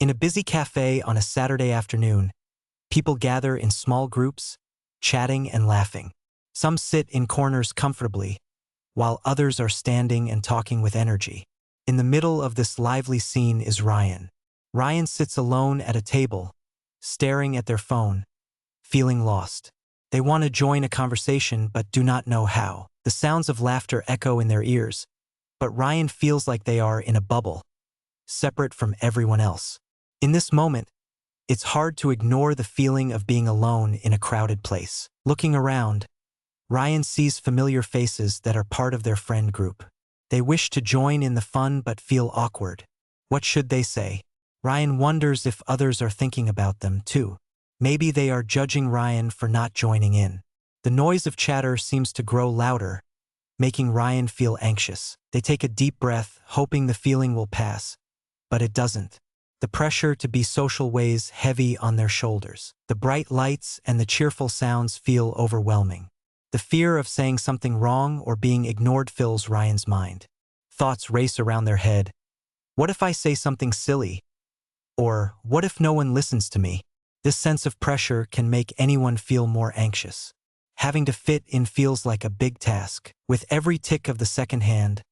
In a busy cafe on a Saturday afternoon, people gather in small groups, chatting and laughing. Some sit in corners comfortably, while others are standing and talking with energy. In the middle of this lively scene is Ryan. Ryan sits alone at a table, staring at their phone, feeling lost. They want to join a conversation but do not know how. The sounds of laughter echo in their ears, but Ryan feels like they are in a bubble, separate from everyone else. In this moment, it's hard to ignore the feeling of being alone in a crowded place. Looking around, Ryan sees familiar faces that are part of their friend group. They wish to join in the fun but feel awkward. What should they say? Ryan wonders if others are thinking about them too. Maybe they are judging Ryan for not joining in. The noise of chatter seems to grow louder, making Ryan feel anxious. They take a deep breath, hoping the feeling will pass, but it doesn't. The pressure to be social weighs heavy on their shoulders. The bright lights and the cheerful sounds feel overwhelming. The fear of saying something wrong or being ignored fills Ryan's mind. Thoughts race around their head. What if I say something silly? Or what if no one listens to me? This sense of pressure can make anyone feel more anxious. Having to fit in feels like a big task. With every tick of the second hand,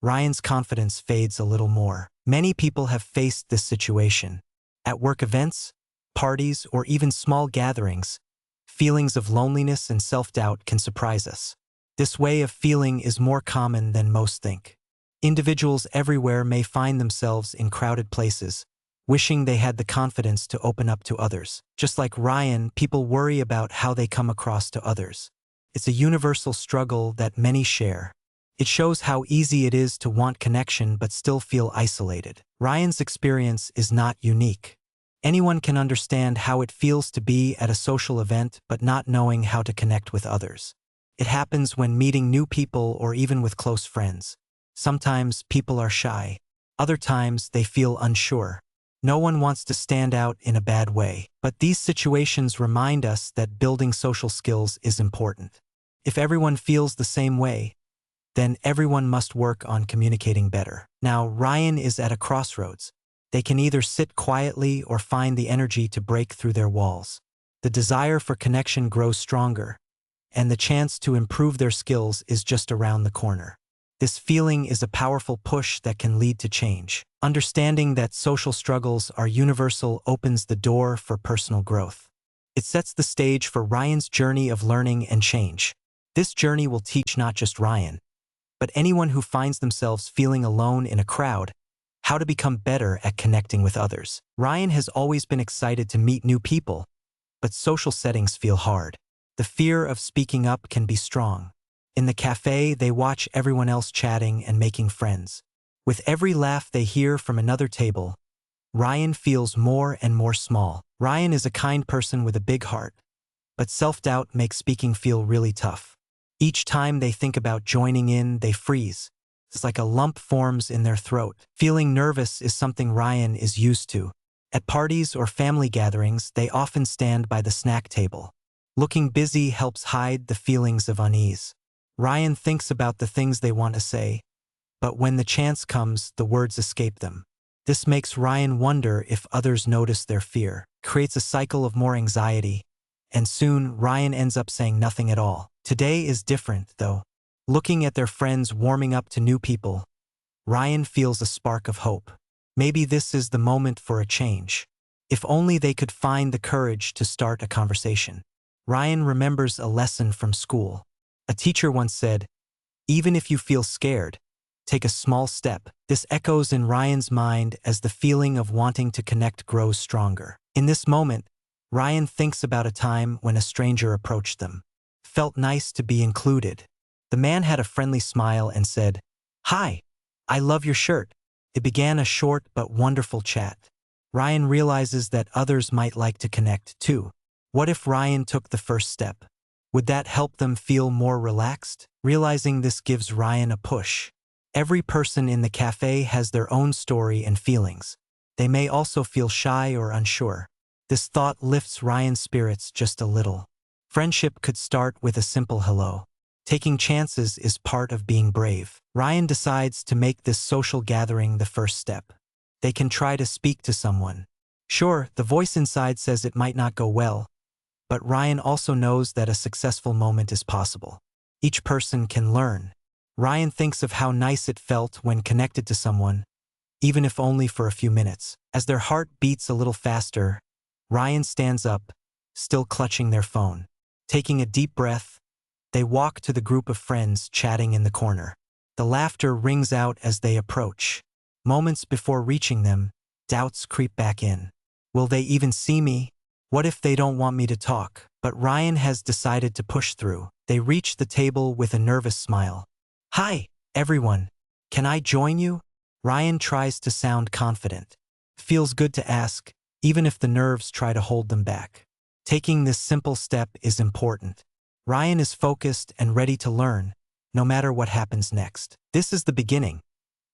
Ryan's confidence fades a little more. Many people have faced this situation. At work events, parties, or even small gatherings, feelings of loneliness and self-doubt can surprise us. This way of feeling is more common than most think. Individuals everywhere may find themselves in crowded places, wishing they had the confidence to open up to others. Just like Ryan, people worry about how they come across to others. It's a universal struggle that many share. It shows how easy it is to want connection but still feel isolated. Ryan's experience is not unique. Anyone can understand how it feels to be at a social event but not knowing how to connect with others. It happens when meeting new people or even with close friends. Sometimes people are shy. Other times they feel unsure. No one wants to stand out in a bad way, but these situations remind us that building social skills is important. If everyone feels the same way, then everyone must work on communicating better. Now, Ryan is at a crossroads. They can either sit quietly or find the energy to break through their walls. The desire for connection grows stronger, and the chance to improve their skills is just around the corner. This feeling is a powerful push that can lead to change. Understanding that social struggles are universal opens the door for personal growth. It sets the stage for Ryan's journey of learning and change. This journey will teach not just Ryan, but anyone who finds themselves feeling alone in a crowd, how to become better at connecting with others. Ryan has always been excited to meet new people, but social settings feel hard. The fear of speaking up can be strong. In the cafe, they watch everyone else chatting and making friends. With every laugh they hear from another table, Ryan feels more and more small. Ryan is a kind person with a big heart, but self-doubt makes speaking feel really tough. Each time they think about joining in, they freeze. It's like a lump forms in their throat. Feeling nervous is something Ryan is used to. At parties or family gatherings, they often stand by the snack table. Looking busy helps hide the feelings of unease. Ryan thinks about the things they want to say, but when the chance comes, the words escape them. This makes Ryan wonder if others notice their fear, creates a cycle of more anxiety, and soon Ryan ends up saying nothing at all. Today is different, though. Looking at their friends warming up to new people, Ryan feels a spark of hope. Maybe this is the moment for a change. If only they could find the courage to start a conversation. Ryan remembers a lesson from school. A teacher once said, "Even if you feel scared, take a small step." This echoes in Ryan's mind as the feeling of wanting to connect grows stronger. In this moment, Ryan thinks about a time when a stranger approached them. Felt nice to be included. The man had a friendly smile and said, "Hi, I love your shirt." It began a short but wonderful chat. Ryan realizes that others might like to connect too. What if Ryan took the first step? Would that help them feel more relaxed? Realizing this gives Ryan a push. Every person in the cafe has their own story and feelings. They may also feel shy or unsure. This thought lifts Ryan's spirits just a little. Friendship could start with a simple hello. Taking chances is part of being brave. Ryan decides to make this social gathering the first step. They can try to speak to someone. Sure, the voice inside says it might not go well, but Ryan also knows that a successful moment is possible. Each person can learn. Ryan thinks of how nice it felt when connected to someone, even if only for a few minutes. As their heart beats a little faster, Ryan stands up, still clutching their phone. Taking a deep breath, they walk to the group of friends chatting in the corner. The laughter rings out as they approach. Moments before reaching them, doubts creep back in. Will they even see me? What if they don't want me to talk? But Ryan has decided to push through. They reach the table with a nervous smile. Hi, everyone. Can I join you? Ryan tries to sound confident. Feels good to ask, even if the nerves try to hold them back. Taking this simple step is important. Ryan is focused and ready to learn, no matter what happens next. This is the beginning,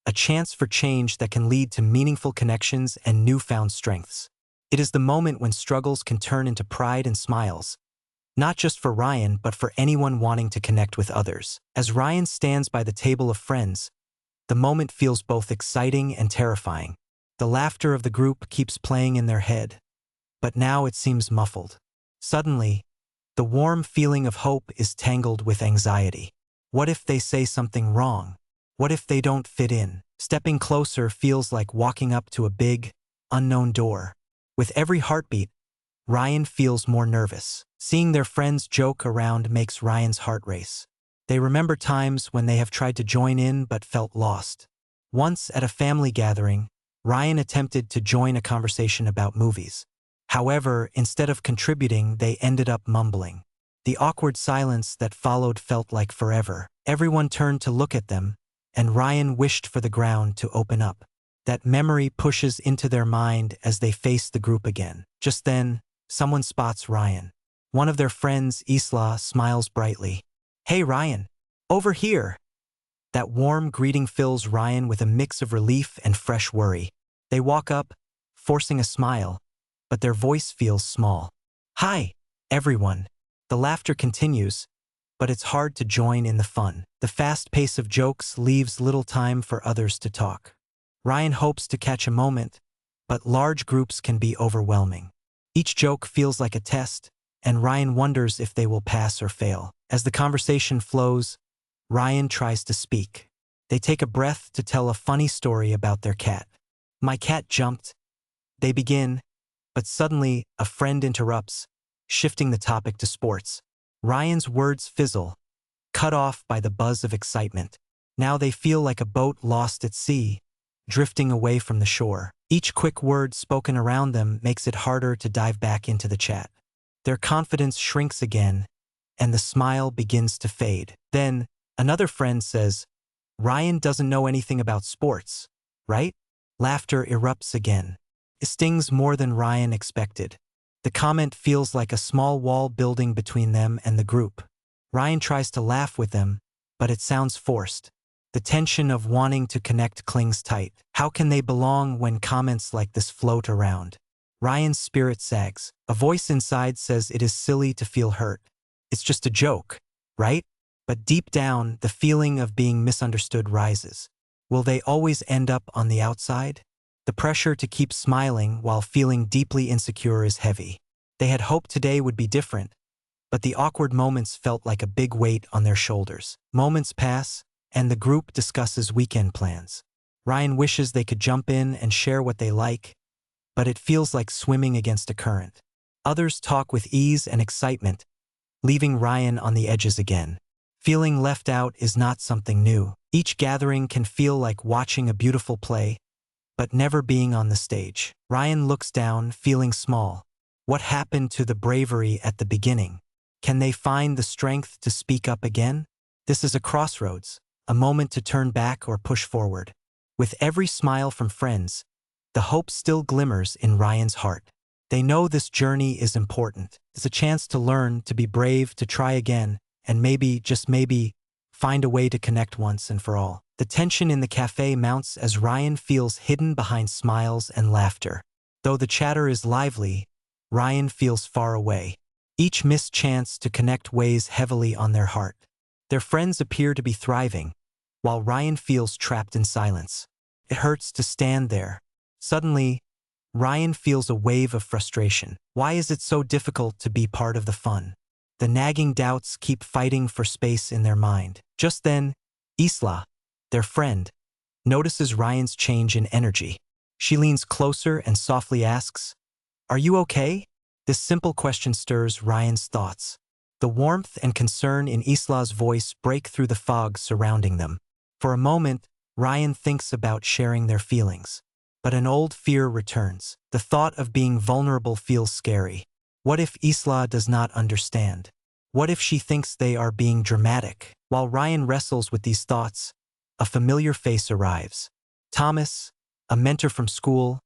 a chance for change that can lead to meaningful connections and newfound strengths. It is the moment when struggles can turn into pride and smiles, not just for Ryan, but for anyone wanting to connect with others. As Ryan stands by the table of friends, the moment feels both exciting and terrifying. The laughter of the group keeps playing in their head, but now it seems muffled. Suddenly, the warm feeling of hope is tangled with anxiety. What if they say something wrong? What if they don't fit in? Stepping closer feels like walking up to a big, unknown door. With every heartbeat, Ryan feels more nervous. Seeing their friends joke around makes Ryan's heart race. They remember times when they have tried to join in but felt lost. Once at a family gathering, Ryan attempted to join a conversation about movies. However, instead of contributing, they ended up mumbling. The awkward silence that followed felt like forever. Everyone turned to look at them, and Ryan wished for the ground to open up. That memory pushes into their mind as they face the group again. Just then, someone spots Ryan. One of their friends, Isla, smiles brightly. "Hey Ryan, over here!" That warm greeting fills Ryan with a mix of relief and fresh worry. They walk up, forcing a smile, but their voice feels small. "Hi, everyone." The laughter continues, but it's hard to join in the fun. The fast pace of jokes leaves little time for others to talk. Ryan hopes to catch a moment, but large groups can be overwhelming. Each joke feels like a test, and Ryan wonders if they will pass or fail. As the conversation flows, Ryan tries to speak. They take a breath to tell a funny story about their cat. "My cat jumped." They begin, but suddenly a friend interrupts, shifting the topic to sports. Ryan's words fizzle, cut off by the buzz of excitement. Now they feel like a boat lost at sea, drifting away from the shore. Each quick word spoken around them makes it harder to dive back into the chat. Their confidence shrinks again, and the smile begins to fade. Then, another friend says, "Ryan doesn't know anything about sports, right?" Laughter erupts again. It stings more than Ryan expected. The comment feels like a small wall building between them and the group. Ryan tries to laugh with them, but it sounds forced. The tension of wanting to connect clings tight. How can they belong when comments like this float around? Ryan's spirit sags. A voice inside says it is silly to feel hurt. It's just a joke, right? But deep down, the feeling of being misunderstood rises. Will they always end up on the outside? The pressure to keep smiling while feeling deeply insecure is heavy. They had hoped today would be different, but the awkward moments felt like a big weight on their shoulders. Moments pass, and the group discusses weekend plans. Ryan wishes they could jump in and share what they like, but it feels like swimming against a current. Others talk with ease and excitement, leaving Ryan on the edges again. Feeling left out is not something new. Each gathering can feel like watching a beautiful play, but never being on the stage. Ryan looks down, feeling small. What happened to the bravery at the beginning? Can they find the strength to speak up again? This is a crossroads, a moment to turn back or push forward. With every smile from friends, the hope still glimmers in Ryan's heart. They know this journey is important. It's a chance to learn, to be brave, to try again, and maybe, just maybe, find a way to connect once and for all. The tension in the cafe mounts as Ryan feels hidden behind smiles and laughter. Though the chatter is lively, Ryan feels far away. Each missed chance to connect weighs heavily on their heart. Their friends appear to be thriving, while Ryan feels trapped in silence. It hurts to stand there, Suddenly, Ryan feels a wave of frustration. Why is it so difficult to be part of the fun? The nagging doubts keep fighting for space in their mind. Just then, Isla, their friend, notices Ryan's change in energy. She leans closer and softly asks, "Are you okay?" This simple question stirs Ryan's thoughts. The warmth and concern in Isla's voice break through the fog surrounding them. For a moment, Ryan thinks about sharing their feelings. But an old fear returns. The thought of being vulnerable feels scary. What if Isla does not understand? What if she thinks they are being dramatic? While Ryan wrestles with these thoughts, a familiar face arrives. Thomas, a mentor from school,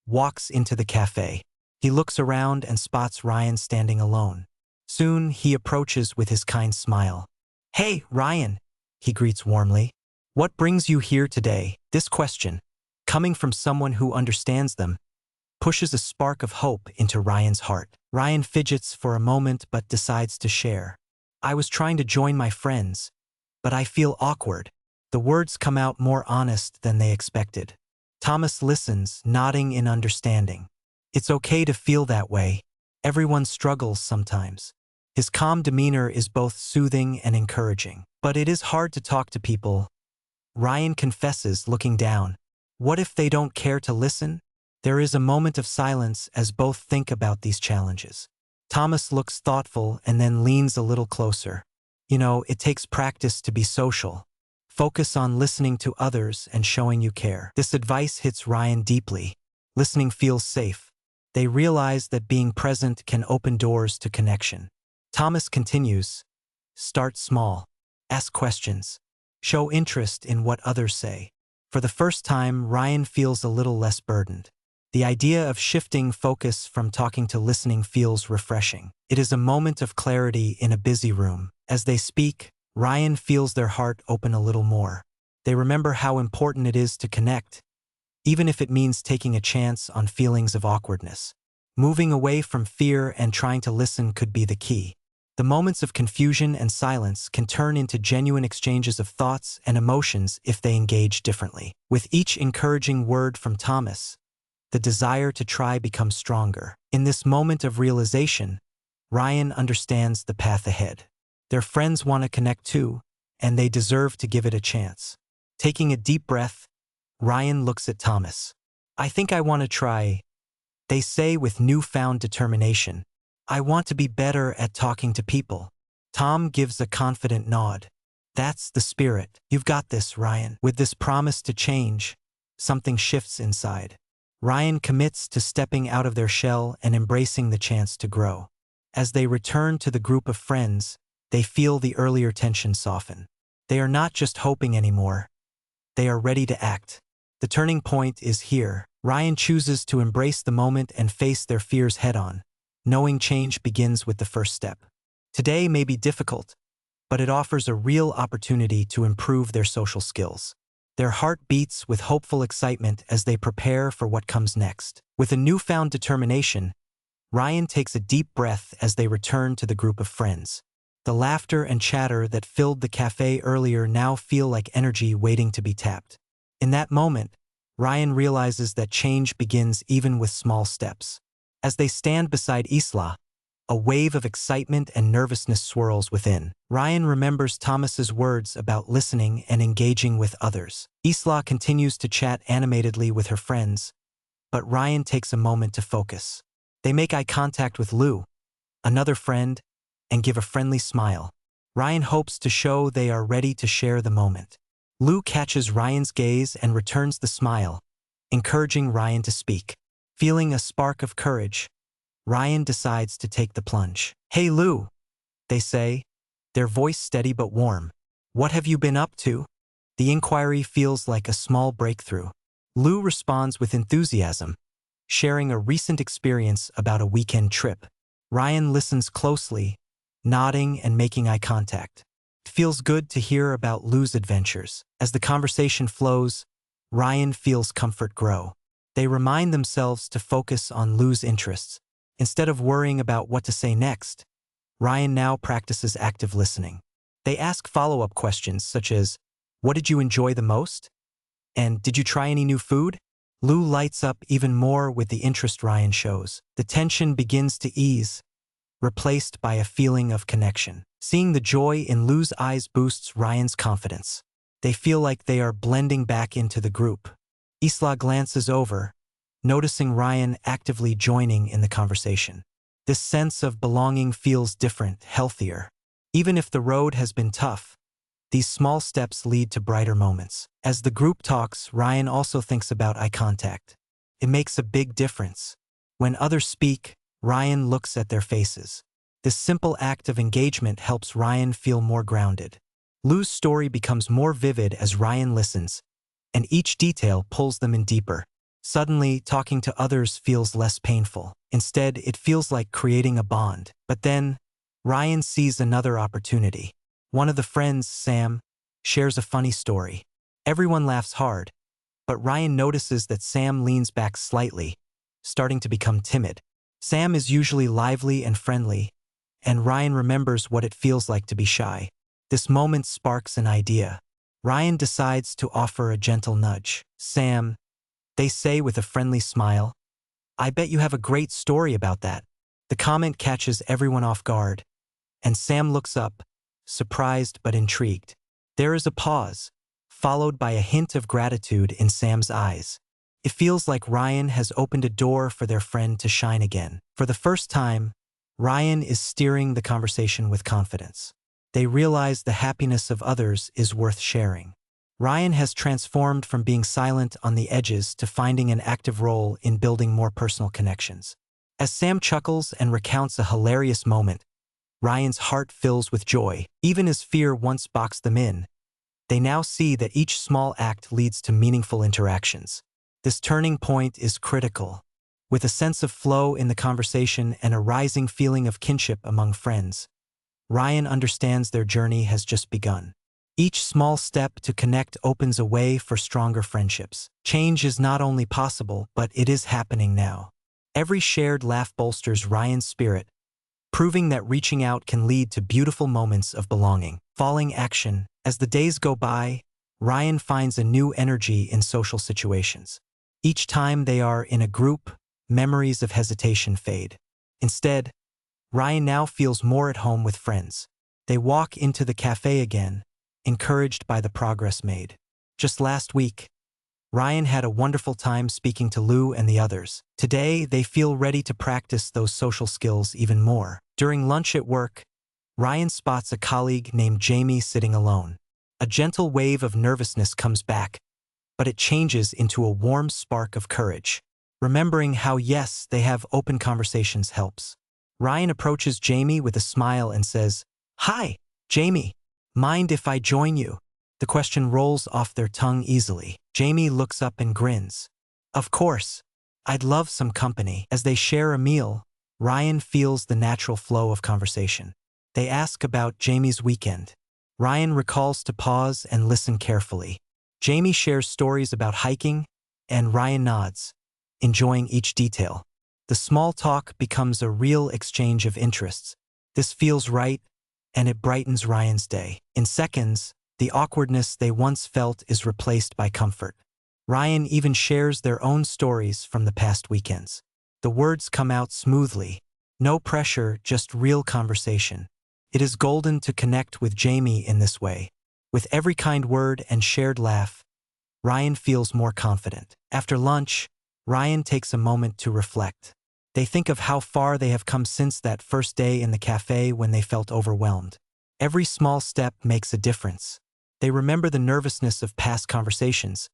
walks into the cafe. He looks around and spots Ryan standing alone. Soon, he approaches with his kind smile. "Hey, Ryan," he greets warmly. "What brings you here today?" This question, coming from someone who understands them, pushes a spark of hope into Ryan's heart. Ryan fidgets for a moment but decides to share. "I was trying to join my friends, but I feel awkward." The words come out more honest than they expected. Thomas listens, nodding in understanding. "It's okay to feel that way. Everyone struggles sometimes." His calm demeanor is both soothing and encouraging. "But it is hard to talk to people," Ryan confesses, looking down. "What if they don't care to listen?" There is a moment of silence as both think about these challenges. Thomas looks thoughtful and then leans a little closer. "You know, it takes practice to be social. Focus on listening to others and showing you care." This advice hits Ryan deeply. Listening feels safe. They realize that being present can open doors to connection. Thomas continues, "Start small. Ask questions. Show interest in what others say." For the first time, Ryan feels a little less burdened. The idea of shifting focus from talking to listening feels refreshing. It is a moment of clarity in a busy room. As they speak, Ryan feels their heart open a little more. They remember how important it is to connect, even if it means taking a chance on feelings of awkwardness. Moving away from fear and trying to listen could be the key. The moments of confusion and silence can turn into genuine exchanges of thoughts and emotions if they engage differently. With each encouraging word from Thomas, the desire to try becomes stronger. In this moment of realization, Ryan understands the path ahead. Their friends want to connect too, and they deserve to give it a chance. Taking a deep breath, Ryan looks at Thomas. "I think I want to try," they say with newfound determination. "I want to be better at talking to people." Tom gives a confident nod. "That's the spirit. You've got this, Ryan." With this promise to change, something shifts inside. Ryan commits to stepping out of their shell and embracing the chance to grow. As they return to the group of friends, they feel the earlier tension soften. They are not just hoping anymore. They are ready to act. The turning point is here. Ryan chooses to embrace the moment and face their fears head-on, knowing change begins with the first step. Today may be difficult, but it offers a real opportunity to improve their social skills. Their heart beats with hopeful excitement as they prepare for what comes next. With a newfound determination, Ryan takes a deep breath as they return to the group of friends. The laughter and chatter that filled the cafe earlier now feel like energy waiting to be tapped. In that moment, Ryan realizes that change begins even with small steps. As they stand beside Isla, a wave of excitement and nervousness swirls within. Ryan remembers Thomas's words about listening and engaging with others. Isla continues to chat animatedly with her friends, but Ryan takes a moment to focus. They make eye contact with Lou, another friend, and give a friendly smile. Ryan hopes to show they are ready to share the moment. Lou catches Ryan's gaze and returns the smile, encouraging Ryan to speak. Feeling a spark of courage, Ryan decides to take the plunge. "Hey Lou," they say, their voice steady but warm. "What have you been up to?" The inquiry feels like a small breakthrough. Lou responds with enthusiasm, sharing a recent experience about a weekend trip. Ryan listens closely, nodding and making eye contact. It feels good to hear about Lou's adventures. As the conversation flows, Ryan feels comfort grow. They remind themselves to focus on Lou's interests. Instead of worrying about what to say next, Ryan now practices active listening. They ask follow-up questions such as, "What did you enjoy the most?" And "Did you try any new food?" Lou lights up even more with the interest Ryan shows. The tension begins to ease, replaced by a feeling of connection. Seeing the joy in Lou's eyes boosts Ryan's confidence. They feel like they are blending back into the group. Isla glances over, noticing Ryan actively joining in the conversation. This sense of belonging feels different, healthier. Even if the road has been tough, these small steps lead to brighter moments. As the group talks, Ryan also thinks about eye contact. It makes a big difference. When others speak, Ryan looks at their faces. This simple act of engagement helps Ryan feel more grounded. Lou's story becomes more vivid as Ryan listens, and each detail pulls them in deeper. Suddenly, talking to others feels less painful. Instead, it feels like creating a bond. But then, Ryan sees another opportunity. One of the friends, Sam, shares a funny story. Everyone laughs hard, but Ryan notices that Sam leans back slightly, starting to become timid. Sam is usually lively and friendly, and Ryan remembers what it feels like to be shy. This moment sparks an idea. Ryan decides to offer a gentle nudge. Sam, they say with a friendly smile, I bet you have a great story about that. The comment catches everyone off guard, and Sam looks up, surprised but intrigued. There is a pause, followed by a hint of gratitude in Sam's eyes. It feels like Ryan has opened a door for their friend to shine again. For the first time, Ryan is steering the conversation with confidence. They realize the happiness of others is worth sharing. Ryan has transformed from being silent on the edges to finding an active role in building more personal connections. As Sam chuckles and recounts a hilarious moment, Ryan's heart fills with joy. Even as fear once boxed them in, they now see that each small act leads to meaningful interactions. This turning point is critical. With a sense of flow in the conversation and a rising feeling of kinship among friends, Ryan understands their journey has just begun. Each small step to connect opens a way for stronger friendships. Change is not only possible, but it is happening now. Every shared laugh bolsters Ryan's spirit, proving that reaching out can lead to beautiful moments of belonging. Falling action. As the days go by, Ryan finds a new energy in social situations. Each time they are in a group, memories of hesitation fade. Instead, Ryan now feels more at home with friends. They walk into the cafe again, encouraged by the progress made. Just last week, Ryan had a wonderful time speaking to Lou and the others. Today, they feel ready to practice those social skills even more. During lunch at work, Ryan spots a colleague named Jamie sitting alone. A gentle wave of nervousness comes back, but it changes into a warm spark of courage. Remembering how yes, they have open conversations helps. Ryan approaches Jamie with a smile and says, Hi, Jamie. Mind if I join you? The question rolls off their tongue easily. Jamie looks up and grins. Of course. I'd love some company. As they share a meal, Ryan feels the natural flow of conversation. They ask about Jamie's weekend. Ryan recalls to pause and listen carefully. Jamie shares stories about hiking, and Ryan nods, enjoying each detail. The small talk becomes a real exchange of interests. This feels right, and it brightens Ryan's day. In seconds, the awkwardness they once felt is replaced by comfort. Ryan even shares their own stories from the past weekends. The words come out smoothly. No pressure, just real conversation. It is golden to connect with Jamie in this way. With every kind word and shared laugh, Ryan feels more confident. After lunch, Ryan takes a moment to reflect. They think of how far they have come since that first day in the cafe when they felt overwhelmed. Every small step makes a difference. They remember the nervousness of past conversations,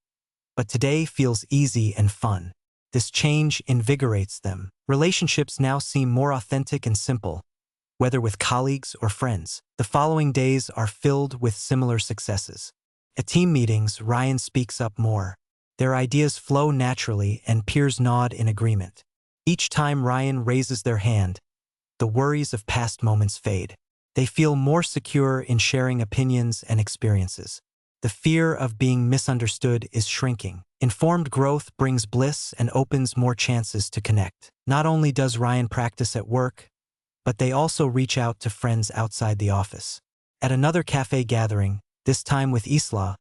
but today feels easy and fun. This change invigorates them. Relationships now seem more authentic and simple, whether with colleagues or friends. The following days are filled with similar successes. At team meetings, Ryan speaks up more. Their ideas flow naturally and peers nod in agreement. Each time Ryan raises their hand, the worries of past moments fade. They feel more secure in sharing opinions and experiences. The fear of being misunderstood is shrinking. Informed growth brings bliss and opens more chances to connect. Not only does Ryan practice at work, but they also reach out to friends outside the office. At another cafe gathering, this time with Isla,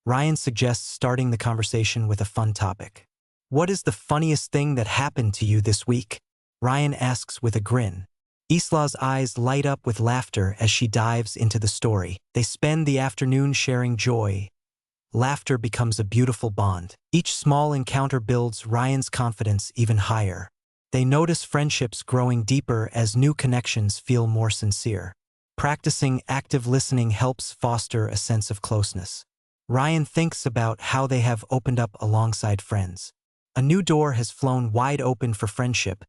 Ryan suggests starting the conversation with a fun topic. What is the funniest thing that happened to you this week? Ryan asks with a grin. Isla's eyes light up with laughter as she dives into the story. They spend the afternoon sharing joy. Laughter becomes a beautiful bond. Each small encounter builds Ryan's confidence even higher. They notice friendships growing deeper as new connections feel more sincere. Practicing active listening helps foster a sense of closeness. Ryan thinks about how they have opened up alongside friends. A new door has flown wide open for friendship,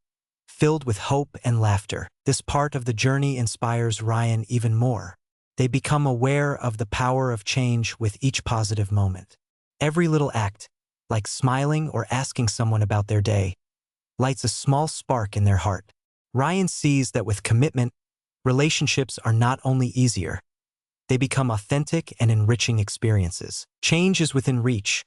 filled with hope and laughter. This part of the journey inspires Ryan even more. They become aware of the power of change with each positive moment. Every little act, like smiling or asking someone about their day, lights a small spark in their heart. Ryan sees that with commitment, relationships are not only easier, they become authentic and enriching experiences. Change is within reach,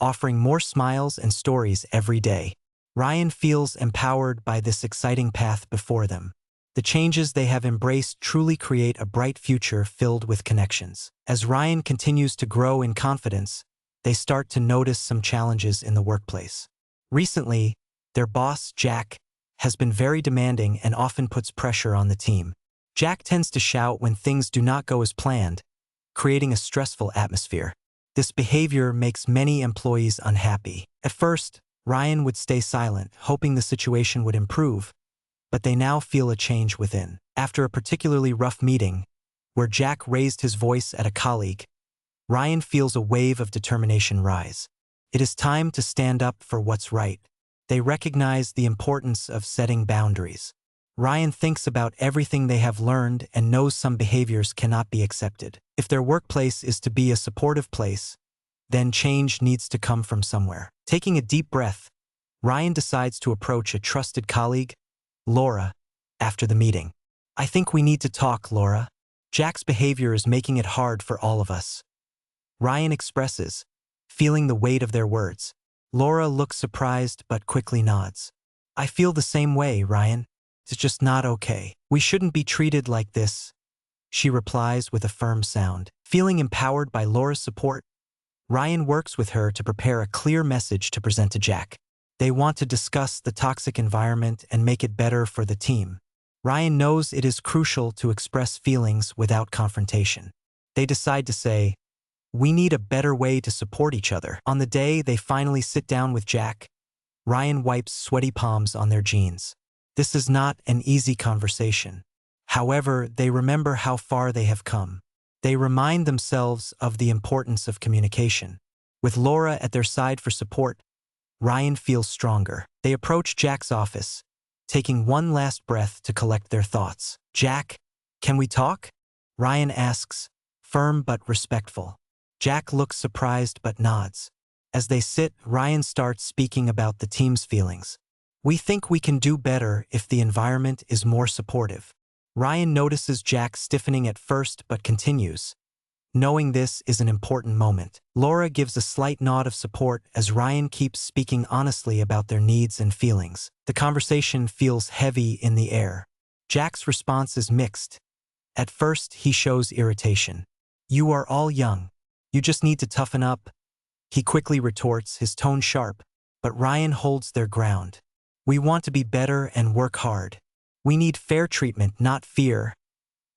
offering more smiles and stories every day. Ryan feels empowered by this exciting path before them. The changes they have embraced truly create a bright future filled with connections. As Ryan continues to grow in confidence, they start to notice some challenges in the workplace. Recently, their boss, Jack, has been very demanding and often puts pressure on the team. Jack tends to shout when things do not go as planned, creating a stressful atmosphere. This behavior makes many employees unhappy. At first, Ryan would stay silent, hoping the situation would improve, but they now feel a change within. After a particularly rough meeting, where Jack raised his voice at a colleague, Ryan feels a wave of determination rise. It is time to stand up for what's right. They recognize the importance of setting boundaries. Ryan thinks about everything they have learned and knows some behaviors cannot be accepted. If their workplace is to be a supportive place, then change needs to come from somewhere. Taking a deep breath, Ryan decides to approach a trusted colleague, Laura, after the meeting. I think we need to talk, Laura. Jack's behavior is making it hard for all of us. Ryan expresses, feeling the weight of their words. Laura looks surprised but quickly nods. I feel the same way, Ryan. It's just not okay. We shouldn't be treated like this, she replies with a firm sound. Feeling empowered by Laura's support, Ryan works with her to prepare a clear message to present to Jack. They want to discuss the toxic environment and make it better for the team. Ryan knows it is crucial to express feelings without confrontation. They decide to say, we need a better way to support each other. On the day they finally sit down with Jack, Ryan wipes sweaty palms on their jeans. This is not an easy conversation. However, they remember how far they have come. They remind themselves of the importance of communication. With Laura at their side for support, Ryan feels stronger. They approach Jack's office, taking one last breath to collect their thoughts. Jack, can we talk? Ryan asks, firm but respectful. Jack looks surprised but nods. As they sit, Ryan starts speaking about the team's feelings. We think we can do better if the environment is more supportive. Ryan notices Jack stiffening at first but continues, knowing this is an important moment. Laura gives a slight nod of support as Ryan keeps speaking honestly about their needs and feelings. The conversation feels heavy in the air. Jack's response is mixed. At first, he shows irritation. You are all young. You just need to toughen up. He quickly retorts, his tone sharp, but Ryan holds their ground. We want to be better and work hard. We need fair treatment, not fear.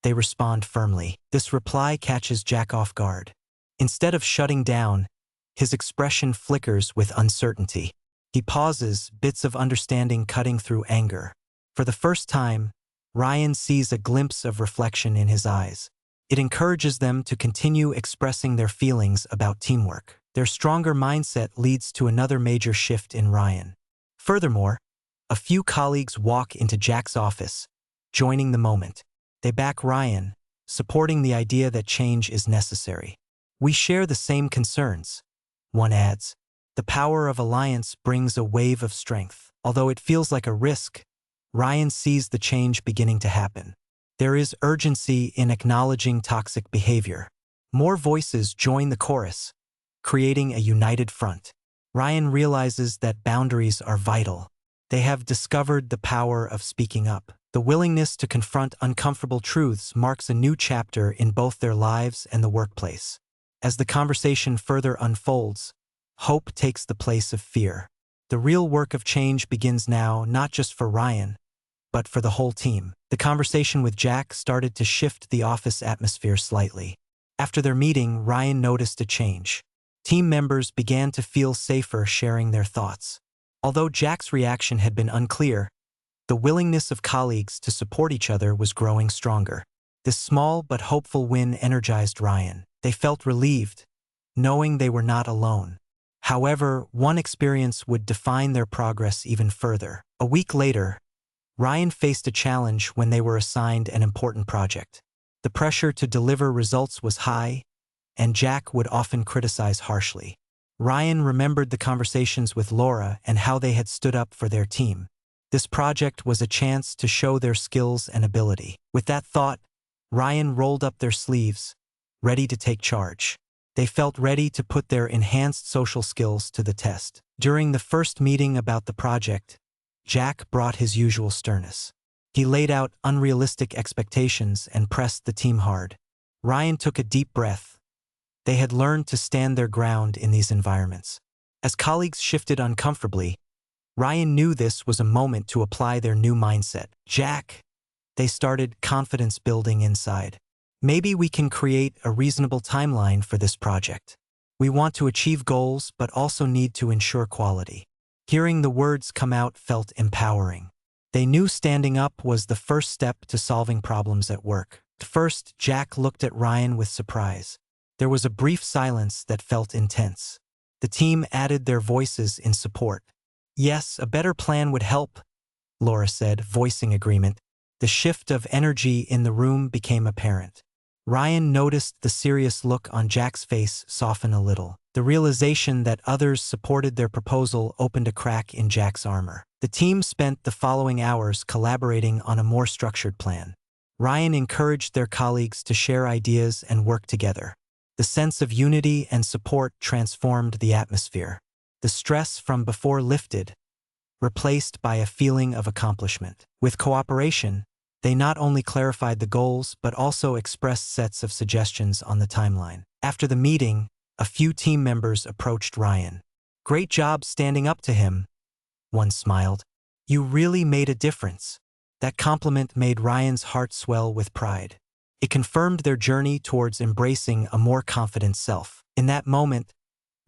They respond firmly. This reply catches Jack off guard. Instead of shutting down, his expression flickers with uncertainty. He pauses, bits of understanding cutting through anger. For the first time, Ryan sees a glimpse of reflection in his eyes. It encourages them to continue expressing their feelings about teamwork. Their stronger mindset leads to another major shift in Ryan. Furthermore, a few colleagues walk into Jack's office, joining the moment. They back Ryan, supporting the idea that change is necessary. We share the same concerns, one adds. The power of alliance brings a wave of strength. Although it feels like a risk, Ryan sees the change beginning to happen. There is urgency in acknowledging toxic behavior. More voices join the chorus, creating a united front. Ryan realizes that boundaries are vital. They have discovered the power of speaking up. The willingness to confront uncomfortable truths marks a new chapter in both their lives and the workplace. As the conversation further unfolds, hope takes the place of fear. The real work of change begins now, not just for Ryan, but for the whole team. The conversation with Jack started to shift the office atmosphere slightly. After their meeting, Ryan noticed a change. Team members began to feel safer sharing their thoughts. Although Jack's reaction had been unclear, the willingness of colleagues to support each other was growing stronger. This small but hopeful win energized Ryan. They felt relieved, knowing they were not alone. However, one experience would define their progress even further. A week later, Ryan faced a challenge when they were assigned an important project. The pressure to deliver results was high, and Jack would often criticize harshly. Ryan remembered the conversations with Laura and how they had stood up for their team. This project was a chance to show their skills and ability. With that thought, Ryan rolled up their sleeves, ready to take charge. They felt ready to put their enhanced social skills to the test. During the first meeting about the project, Jack brought his usual sternness. He laid out unrealistic expectations and pressed the team hard. Ryan took a deep breath. They had learned to stand their ground in these environments. As colleagues shifted uncomfortably, Ryan knew this was a moment to apply their new mindset. Jack, they started confidence building inside. Maybe we can create a reasonable timeline for this project. We want to achieve goals but also need to ensure quality. Hearing the words come out felt empowering. They knew standing up was the first step to solving problems at work. First, Jack looked at Ryan with surprise. There was a brief silence that felt intense. The team added their voices in support. Yes, a better plan would help, Laura said, voicing agreement. The shift of energy in the room became apparent. Ryan noticed the serious look on Jack's face soften a little. The realization that others supported their proposal opened a crack in Jack's armor. The team spent the following hours collaborating on a more structured plan. Ryan encouraged their colleagues to share ideas and work together. The sense of unity and support transformed the atmosphere. The stress from before lifted, replaced by a feeling of accomplishment. With cooperation, they not only clarified the goals but also expressed sets of suggestions on the timeline. After the meeting, a few team members approached Ryan. "Great job standing up to him," one smiled. "You really made a difference." That compliment made Ryan's heart swell with pride. It confirmed their journey towards embracing a more confident self. In that moment,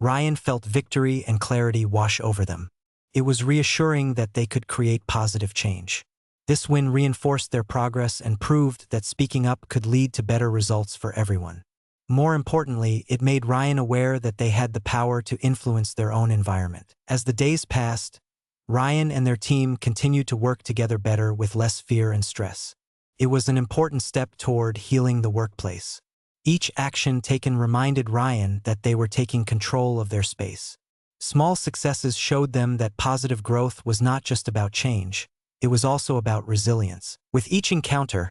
Ryan felt victory and clarity wash over them. It was reassuring that they could create positive change. This win reinforced their progress and proved that speaking up could lead to better results for everyone. More importantly, it made Ryan aware that they had the power to influence their own environment. As the days passed, Ryan and their team continued to work together better with less fear and stress. It was an important step toward healing the workplace. Each action taken reminded Ryan that they were taking control of their space. Small successes showed them that positive growth was not just about change, it was also about resilience. With each encounter,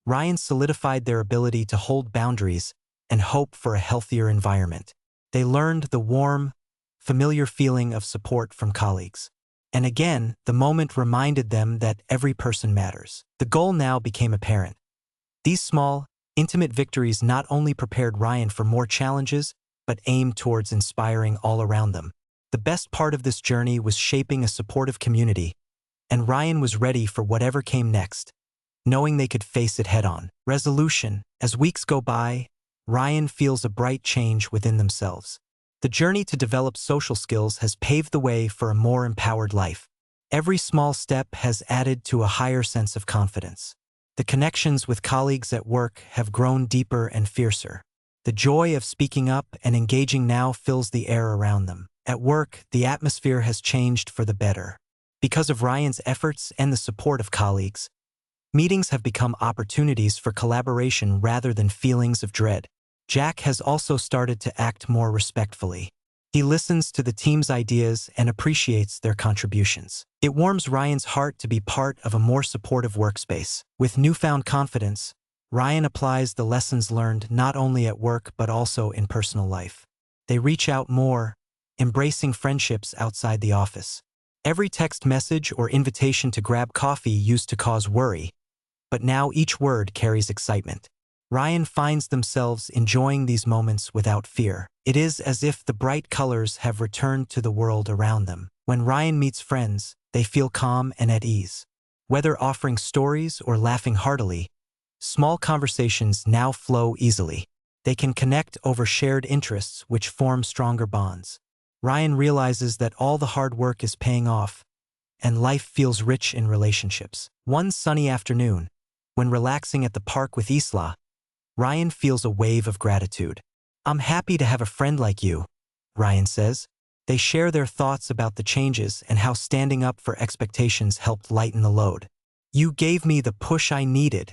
Ryan solidified their ability to hold boundaries and hope for a healthier environment. They learned the warm, familiar feeling of support from colleagues. And again, the moment reminded them that every person matters. The goal now became apparent. These small, intimate victories not only prepared Ryan for more challenges, but aimed towards inspiring all around them. The best part of this journey was shaping a supportive community, and Ryan was ready for whatever came next, knowing they could face it head-on. Resolution. As weeks go by, Ryan feels a bright change within themselves. The journey to develop social skills has paved the way for a more empowered life. Every small step has added to a higher sense of confidence. The connections with colleagues at work have grown deeper and fiercer. The joy of speaking up and engaging now fills the air around them. At work, the atmosphere has changed for the better. Because of Ryan's efforts and the support of colleagues, meetings have become opportunities for collaboration rather than feelings of dread. Jack has also started to act more respectfully. He listens to the team's ideas and appreciates their contributions. It warms Ryan's heart to be part of a more supportive workspace. With newfound confidence, Ryan applies the lessons learned not only at work but also in personal life. They reach out more, embracing friendships outside the office. Every text message or invitation to grab coffee used to cause worry, but now each word carries excitement. Ryan finds themselves enjoying these moments without fear. It is as if the bright colors have returned to the world around them. When Ryan meets friends, they feel calm and at ease. Whether offering stories or laughing heartily, small conversations now flow easily. They can connect over shared interests, which form stronger bonds. Ryan realizes that all the hard work is paying off, and life feels rich in relationships. One sunny afternoon, when relaxing at the park with Isla, Ryan feels a wave of gratitude. "I'm happy to have a friend like you," Ryan says. They share their thoughts about the changes and how standing up for expectations helped lighten the load. "You gave me the push I needed."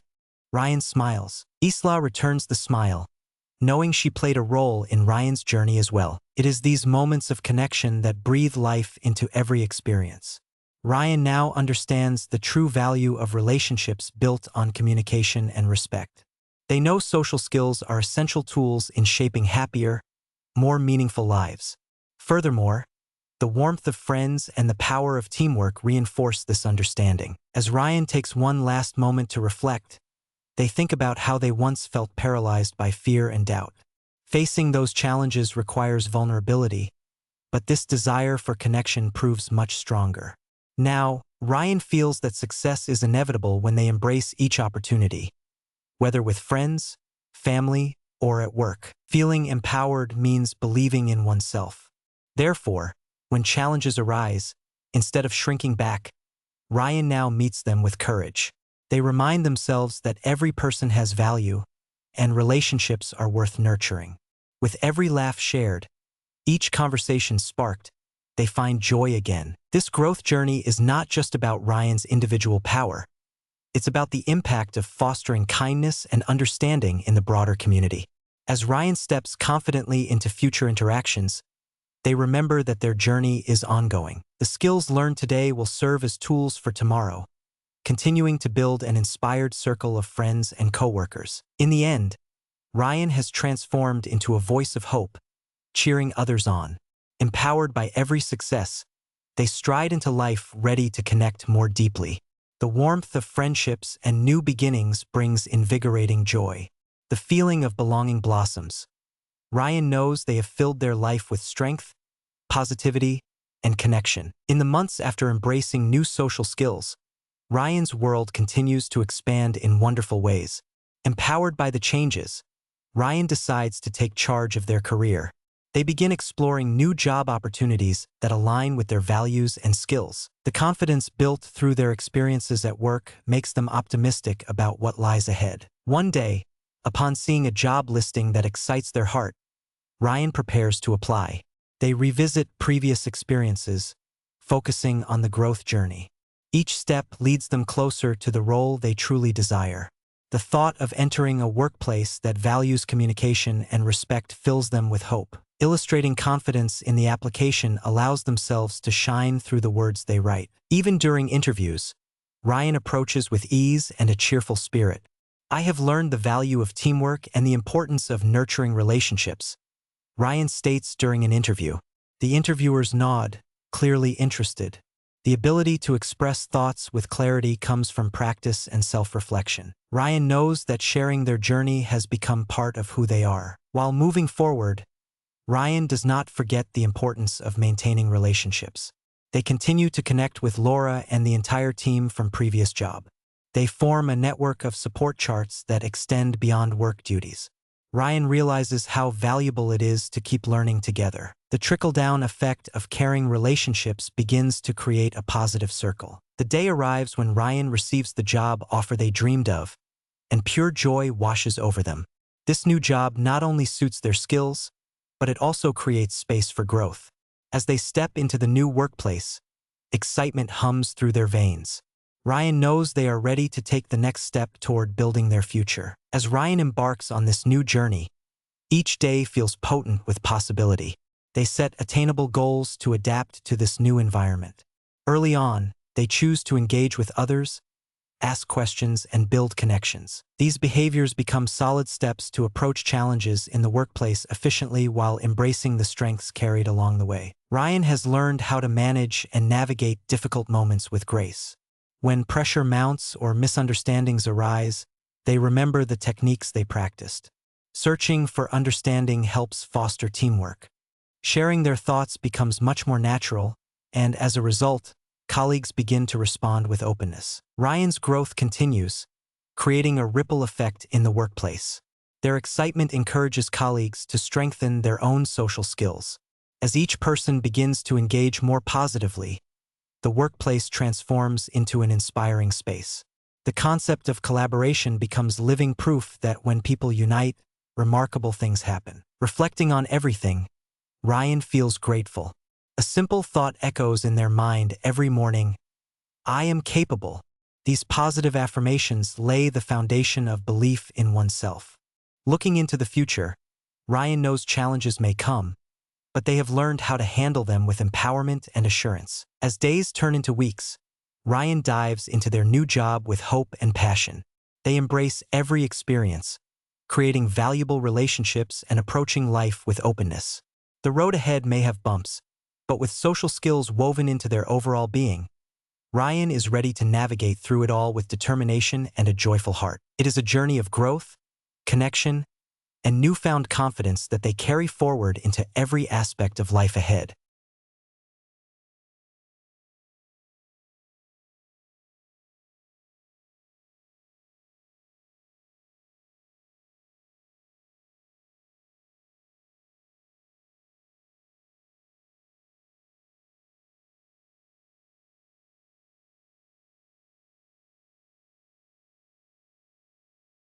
Ryan smiles. Isla returns the smile, knowing she played a role in Ryan's journey as well. It is these moments of connection that breathe life into every experience. Ryan now understands the true value of relationships built on communication and respect. They know social skills are essential tools in shaping happier, more meaningful lives. Furthermore, the warmth of friends and the power of teamwork reinforce this understanding. As Ryan takes one last moment to reflect, they think about how they once felt paralyzed by fear and doubt. Facing those challenges requires vulnerability, but this desire for connection proves much stronger. Now, Ryan feels that success is inevitable when they embrace each opportunity. Whether with friends, family, or at work, feeling empowered means believing in oneself. Therefore, when challenges arise, instead of shrinking back, Ryan now meets them with courage. They remind themselves that every person has value, and relationships are worth nurturing. With every laugh shared, each conversation sparked, they find joy again. This growth journey is not just about Ryan's individual power. It's about the impact of fostering kindness and understanding in the broader community. As Ryan steps confidently into future interactions, they remember that their journey is ongoing. The skills learned today will serve as tools for tomorrow, continuing to build an inspired circle of friends and coworkers. In the end, Ryan has transformed into a voice of hope, cheering others on. Empowered by every success, they stride into life ready to connect more deeply. The warmth of friendships and new beginnings brings invigorating joy. The feeling of belonging blossoms. Ryan knows they have filled their life with strength, positivity, and connection. In the months after embracing new social skills, Ryan's world continues to expand in wonderful ways. Empowered by the changes, Ryan decides to take charge of their career. They begin exploring new job opportunities that align with their values and skills. The confidence built through their experiences at work makes them optimistic about what lies ahead. One day, upon seeing a job listing that excites their heart, Ryan prepares to apply. They revisit previous experiences, focusing on the growth journey. Each step leads them closer to the role they truly desire. The thought of entering a workplace that values communication and respect fills them with hope. Illustrating confidence in the application allows themselves to shine through the words they write. Even during interviews, Ryan approaches with ease and a cheerful spirit. "I have learned the value of teamwork and the importance of nurturing relationships," Ryan states during an interview. The interviewers nod, clearly interested. The ability to express thoughts with clarity comes from practice and self-reflection. Ryan knows that sharing their journey has become part of who they are. While moving forward, Ryan does not forget the importance of maintaining relationships. They continue to connect with Laura and the entire team from previous job. They form a network of support charts that extend beyond work duties. Ryan realizes how valuable it is to keep learning together. The trickle-down effect of caring relationships begins to create a positive circle. The day arrives when Ryan receives the job offer they dreamed of, and pure joy washes over them. This new job not only suits their skills, but it also creates space for growth. As they step into the new workplace, excitement hums through their veins. Ryan knows they are ready to take the next step toward building their future. As Ryan embarks on this new journey, each day feels potent with possibility. They set attainable goals to adapt to this new environment. Early on, they choose to engage with others, ask questions, and build connections. These behaviors become solid steps to approach challenges in the workplace efficiently while embracing the strengths carried along the way. Ryan has learned how to manage and navigate difficult moments with grace. When pressure mounts or misunderstandings arise, they remember the techniques they practiced. Searching for understanding helps foster teamwork. Sharing their thoughts becomes much more natural, and as a result, colleagues begin to respond with openness. Ryan's growth continues, creating a ripple effect in the workplace. Their excitement encourages colleagues to strengthen their own social skills. As each person begins to engage more positively, the workplace transforms into an inspiring space. The concept of collaboration becomes living proof that when people unite, remarkable things happen. Reflecting on everything, Ryan feels grateful. A simple thought echoes in their mind every morning: I am capable. These positive affirmations lay the foundation of belief in oneself. Looking into the future, Ryan knows challenges may come, but they have learned how to handle them with empowerment and assurance. As days turn into weeks, Ryan dives into their new job with hope and passion. They embrace every experience, creating valuable relationships and approaching life with openness. The road ahead may have bumps, but with social skills woven into their overall being, Ryan is ready to navigate through it all with determination and a joyful heart. It is a journey of growth, connection, and newfound confidence that they carry forward into every aspect of life ahead.